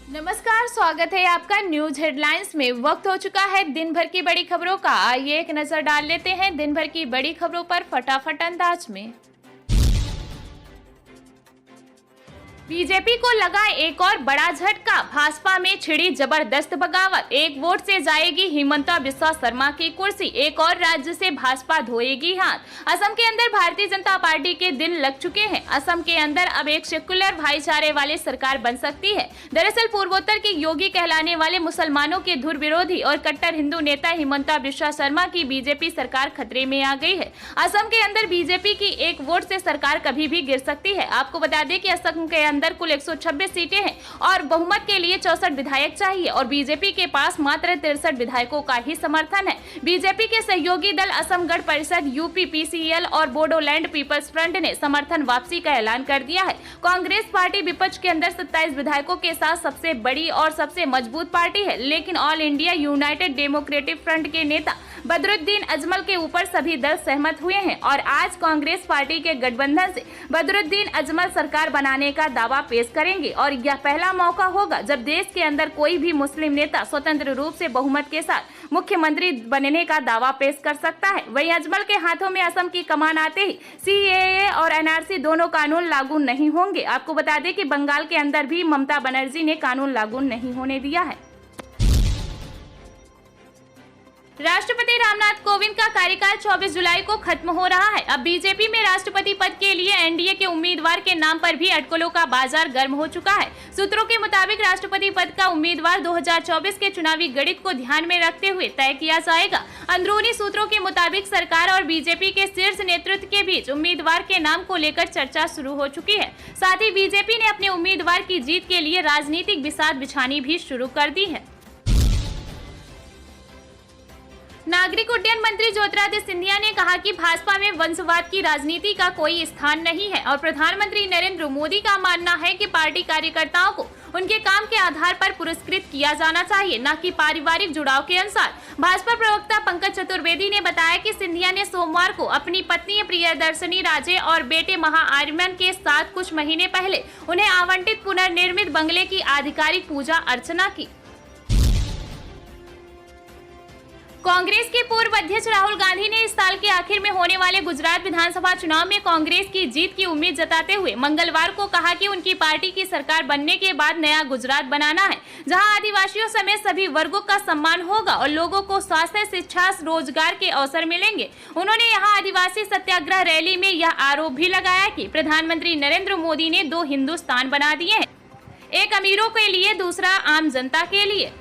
नमस्कार, स्वागत है आपका न्यूज हेडलाइंस में। वक्त हो चुका है दिन भर की बड़ी खबरों का। आइए एक नजर डाल लेते हैं दिन भर की बड़ी खबरों पर फटाफट अंदाज में। बीजेपी को लगा एक और बड़ा झटका, भाजपा में छिड़ी जबरदस्त बगावत। एक वोट से जाएगी हिमंता बिस्वा शर्मा की कुर्सी, एक और राज्य से भाजपा धोएगी हाथ। असम के अंदर भारतीय जनता पार्टी के दिन लग चुके हैं। असम के अंदर अब एक सेक्युलर भाईचारे वाली सरकार बन सकती है। दरअसल पूर्वोत्तर के योगी कहलाने वाले मुसलमानों के धुर विरोधी और कट्टर हिंदू नेता हिमंता बिस्वा शर्मा की बीजेपी सरकार खतरे में आ गई है। असम के अंदर बीजेपी की एक वोट से सरकार कभी भी गिर सकती है। आपको बता दें कि असम के अंदर कुल 126 सीटें हैं और बहुमत के लिए 64 विधायक चाहिए और बीजेपी के पास मात्र 63 विधायकों का ही समर्थन है। बीजेपी के सहयोगी दल असम गण परिषद, यूपी पीसीएल और बोडोलैंड पीपल्स फ्रंट ने समर्थन वापसी का ऐलान कर दिया है। कांग्रेस पार्टी विपक्ष के अंदर 27 विधायकों के साथ सबसे बड़ी और सबसे मजबूत पार्टी है, लेकिन all India United democratic front के नेता बदरुद्दीन अजमल के ऊपर सभी दल सहमत हुए हैं और आज कांग्रेस पार्टी के गठबंधन से बदरुद्दीन अजमल सरकार बनाने का दावा पेश करेंगे और यह पहला मौका होगा जब देश के अंदर कोई भी मुस्लिम नेता स्वतंत्र रूप से बहुमत के साथ मुख्यमंत्री बनने का दावा पेश कर सकता है। वहीं अजमल के हाथों में असम की कमान आते ही सीएए और एनआरसी दोनों कानून लागू नहीं होंगे। आपको बता दें कि बंगाल के अंदर भी ममता बनर्जी ने कानून लागू नहीं होने दिया है। राष्ट्रपति रामनाथ कोविंद का कार्यकाल 24 जुलाई को खत्म हो रहा है। अब बीजेपी में राष्ट्रपति पद के लिए एनडीए के उम्मीदवार के नाम पर भी अटकलों का बाजार गर्म हो चुका है। सूत्रों के मुताबिक राष्ट्रपति पद का उम्मीदवार 2024 के चुनावी गणित को ध्यान में रखते हुए तय किया जाएगा। अंदरूनी सूत्रों के मुताबिक सरकार और बीजेपी के शीर्ष नेतृत्व के बीच उम्मीदवार के नाम को लेकर चर्चा शुरू हो चुकी है। साथ ही बीजेपी ने अपने उम्मीदवार की जीत के लिए राजनीतिक बिसात बिछानी भी शुरू कर दी है। नागरिक उड्डयन मंत्री ज्योतिरादित्य सिंधिया ने कहा कि भाजपा में वंशवाद की राजनीति का कोई स्थान नहीं है और प्रधानमंत्री नरेंद्र मोदी का मानना है कि पार्टी कार्यकर्ताओं को उनके काम के आधार पर पुरस्कृत किया जाना चाहिए, न कि पारिवारिक जुड़ाव के अनुसार। भाजपा प्रवक्ता पंकज चतुर्वेदी ने बताया कि सिंधिया ने सोमवार को अपनी पत्नी प्रियदर्शनी राजे और बेटे महाआर्यमन के साथ कुछ महीने पहले उन्हें आवंटित पुनर्निर्मित बंगले की आधिकारिक पूजा अर्चना की। कांग्रेस के पूर्व अध्यक्ष राहुल गांधी ने इस साल के आखिर में होने वाले गुजरात विधानसभा चुनाव में कांग्रेस की जीत की उम्मीद जताते हुए मंगलवार को कहा कि उनकी पार्टी की सरकार बनने के बाद नया गुजरात बनाना है, जहां आदिवासियों समेत सभी वर्गों का सम्मान होगा और लोगों को स्वास्थ्य, शिक्षा, रोजगार के अवसर मिलेंगे। उन्होंने यहां आदिवासी सत्याग्रह रैली में यह आरोप भी लगाया कि प्रधानमंत्री नरेंद्र मोदी ने 2 हिंदुस्तान बना दिए हैं, एक अमीरों के लिए, दूसरा आम जनता के लिए।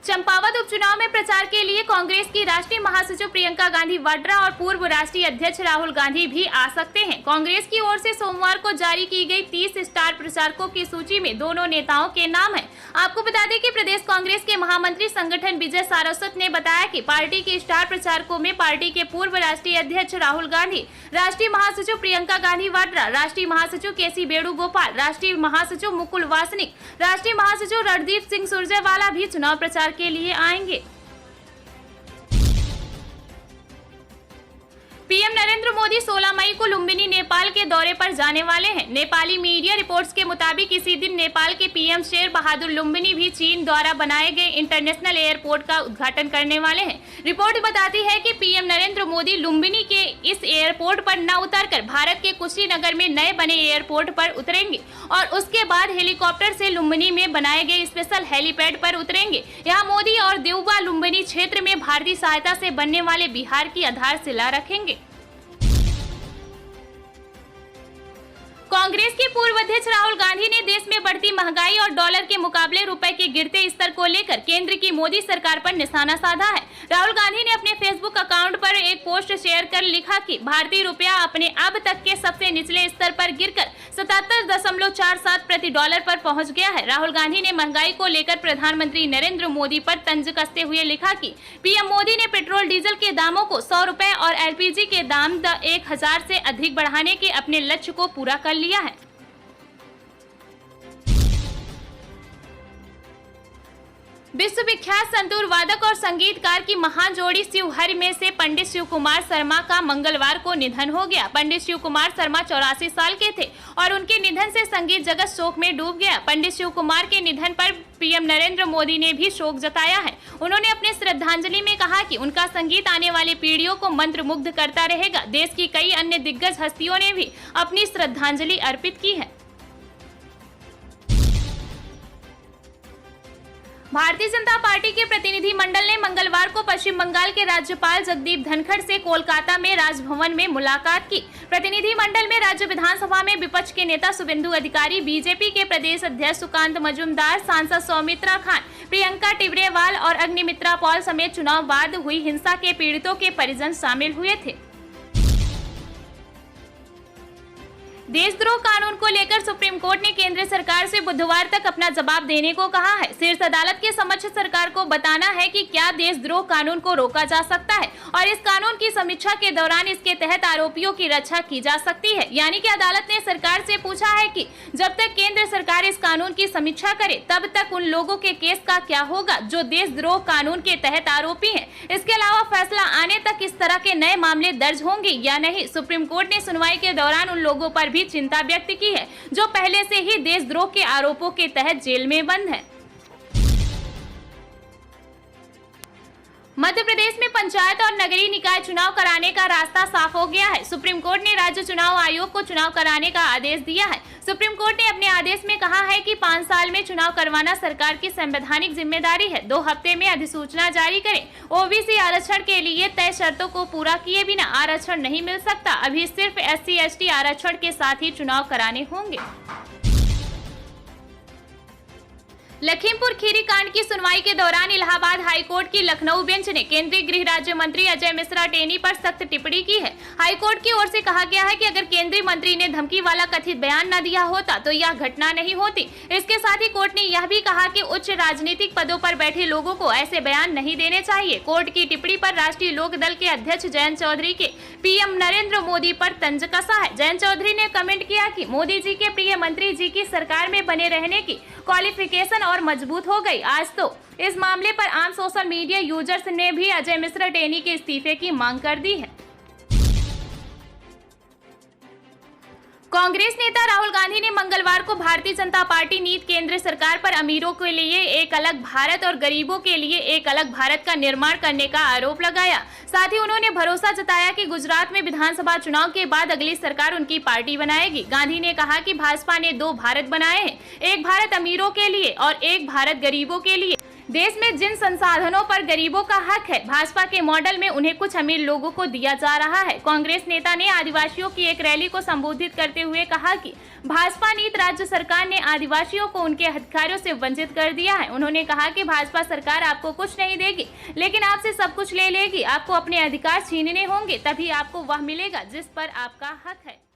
चंपावत उपचुनाव में प्रचार के लिए कांग्रेस की राष्ट्रीय महासचिव प्रियंका गांधी वाड्रा और पूर्व राष्ट्रीय अध्यक्ष राहुल गांधी भी आ सकते हैं। कांग्रेस की ओर से सोमवार को जारी की गई 30 स्टार प्रचारकों की सूची में दोनों नेताओं के नाम हैं। आपको बता दें कि प्रदेश कांग्रेस के महामंत्री संगठन विजय सारस्वत ने बताया कि पार्टी के स्टार प्रचारकों में पार्टी के पूर्व राष्ट्रीय अध्यक्ष राहुल गांधी, राष्ट्रीय महासचिव प्रियंका गांधी वाड्रा, राष्ट्रीय महासचिव केसी वेणुगोपाल, राष्ट्रीय महासचिव मुकुल वासनिक, राष्ट्रीय महासचिव रणदीप सिंह सुरजेवाला भी चुनाव प्रचार के लिए आएंगे। पीएम नरेंद्र मोदी 16 मई को लुम्बिनी नेपाल के दौरे पर जाने वाले हैं। नेपाली मीडिया रिपोर्ट्स के मुताबिक इसी दिन नेपाल के पीएम शेर बहादुर लुम्बिनी भी चीन द्वारा बनाए गए इंटरनेशनल एयरपोर्ट का उद्घाटन करने वाले हैं। रिपोर्ट बताती है कि पीएम नरेंद्र मोदी लुम्बिनी के इस एयरपोर्ट पर न उतरकर भारत के कुशीनगर में नए बने एयरपोर्ट पर उतरेंगे और उसके बाद हेलीकॉप्टर से लुम्बिनी में बनाए गए स्पेशल हेलीपैड पर उतरेंगे। यहाँ मोदी और देउबा लुम्बिनी क्षेत्र में भारतीय सहायता से बनने वाले बिहार की आधारशिला रखेंगे। कांग्रेस के पूर्व अध्यक्ष राहुल गांधी ने देश में बढ़ती महंगाई और डॉलर के मुकाबले रुपए के गिरते स्तर को लेकर केंद्र की मोदी सरकार पर निशाना साधा है। राहुल गांधी ने अपने फेसबुक अकाउंट पर एक पोस्ट शेयर कर लिखा कि भारतीय रुपया अपने अब तक के सबसे निचले स्तर पर गिरकर 77.47 प्रति डॉलर पर पहुंच गया है। राहुल गांधी ने महंगाई को लेकर प्रधानमंत्री नरेंद्र मोदी पर तंज कसते हुए लिखा कि पीएम मोदी ने पेट्रोल डीजल के दामों को 100 रुपए और एलपीजी के दाम 1000 से अधिक बढ़ाने के अपने लक्ष्य को पूरा कर लिया है। विश्वविख्यात संतूर वादक और संगीतकार की महान जोड़ी शिवहर में से पंडित शिव कुमार शर्मा का मंगलवार को निधन हो गया। पंडित शिव कुमार शर्मा 84 साल के थे और उनके निधन से संगीत जगत शोक में डूब गया। पंडित शिव कुमार के निधन पर पीएम नरेंद्र मोदी ने भी शोक जताया है। उन्होंने अपने श्रद्धांजलि में कहा कि उनका संगीत आने वाली पीढ़ियों को मंत्रमुग्ध करता रहेगा। देश की कई अन्य दिग्गज हस्तियों ने भी अपनी श्रद्धांजलि अर्पित की है। भारतीय जनता पार्टी के प्रतिनिधि मंडल ने मंगलवार को पश्चिम बंगाल के राज्यपाल जगदीप धनखड़ से कोलकाता में राजभवन में मुलाकात की। प्रतिनिधि मंडल में राज्य विधानसभा में विपक्ष के नेता शुभेंदु अधिकारी, बीजेपी के प्रदेश अध्यक्ष सुकांत मजूमदार, सांसद सौमित्रा खान, प्रियंका टिब्रेवाल और अग्निमित्रा पॉल समेत चुनाव बाद हुई हिंसा के पीड़ितों के परिजन शामिल हुए थे। देशद्रोह कानून को लेकर सुप्रीम कोर्ट ने केंद्र सरकार से बुधवार तक अपना जवाब देने को कहा है। शीर्ष अदालत के समक्ष सरकार को बताना है कि क्या देशद्रोह कानून को रोका जा सकता है और इस कानून की समीक्षा के दौरान इसके तहत आरोपियों की रक्षा की जा सकती है। यानी कि अदालत ने सरकार से पूछा है कि जब तक केंद्र सरकार इस कानून की समीक्षा करे तब तक उन लोगों के केस का क्या होगा जो देशद्रोह कानून के तहत आरोपी हैं। इसके अलावा फैसला आने तक इस तरह के नए मामले दर्ज होंगे या नहीं। सुप्रीम कोर्ट ने सुनवाई के दौरान उन लोगों पर चिंता व्यक्त की है जो पहले से ही देशद्रोह के आरोपों के तहत जेल में बंद है। मध्य प्रदेश में पंचायत और नगरीय निकाय चुनाव कराने का रास्ता साफ हो गया है। सुप्रीम कोर्ट ने राज्य चुनाव आयोग को चुनाव कराने का आदेश दिया है। सुप्रीम कोर्ट ने अपने आदेश में कहा है कि 5 साल में चुनाव करवाना सरकार की संवैधानिक जिम्मेदारी है। 2 हफ्ते में अधिसूचना जारी करें। ओबीसी आरक्षण के लिए तय शर्तों को पूरा किए बिना आरक्षण नहीं मिल सकता। अभी सिर्फ SC/ST आरक्षण के साथ ही चुनाव कराने होंगे। लखीमपुर खीरी कांड की सुनवाई के दौरान इलाहाबाद हाईकोर्ट की लखनऊ बेंच ने केंद्रीय गृह राज्य मंत्री अजय मिश्रा टेनी पर सख्त टिप्पणी की है। हाईकोर्ट की ओर से कहा गया है कि अगर केंद्रीय मंत्री ने धमकी वाला कथित बयान न दिया होता तो यह घटना नहीं होती। इसके साथ ही कोर्ट ने यह भी कहा कि उच्च राजनीतिक पदों पर बैठे लोगों को ऐसे बयान नहीं देने चाहिए। कोर्ट की टिप्पणी पर राष्ट्रीय लोक दल के अध्यक्ष जयंत चौधरी के पीएम नरेंद्र मोदी पर तंज कसा है। जयंत चौधरी ने कमेंट किया कि मोदी जी के प्रिय मंत्री जी की सरकार में बने रहने की क्वालिफिकेशन और मजबूत हो गई। आज तो इस मामले पर आम सोशल मीडिया यूजर्स ने भी अजय मिश्रा टेनी के इस्तीफे की मांग कर दी है। कांग्रेस नेता राहुल गांधी ने मंगलवार को भारतीय जनता पार्टी नीति केंद्र सरकार पर अमीरों के लिए एक अलग भारत और गरीबों के लिए एक अलग भारत का निर्माण करने का आरोप लगाया। साथ ही उन्होंने भरोसा जताया कि गुजरात में विधानसभा चुनाव के बाद अगली सरकार उनकी पार्टी बनाएगी। गांधी ने कहा कि भाजपा ने 2 भारत बनाए हैं, एक भारत अमीरों के लिए और एक भारत गरीबों के लिए। देश में जिन संसाधनों पर गरीबों का हक है, भाजपा के मॉडल में उन्हें कुछ अमीर लोगों को दिया जा रहा है। कांग्रेस नेता ने आदिवासियों की एक रैली को संबोधित करते हुए कहा कि भाजपा नीति राज्य सरकार ने आदिवासियों को उनके अधिकारों से वंचित कर दिया है। उन्होंने कहा कि भाजपा सरकार आपको कुछ नहीं देगी, लेकिन आपसे सब कुछ ले लेगी। आपको अपने अधिकार छीनने होंगे, तभी आपको वह मिलेगा जिस पर आपका हक है।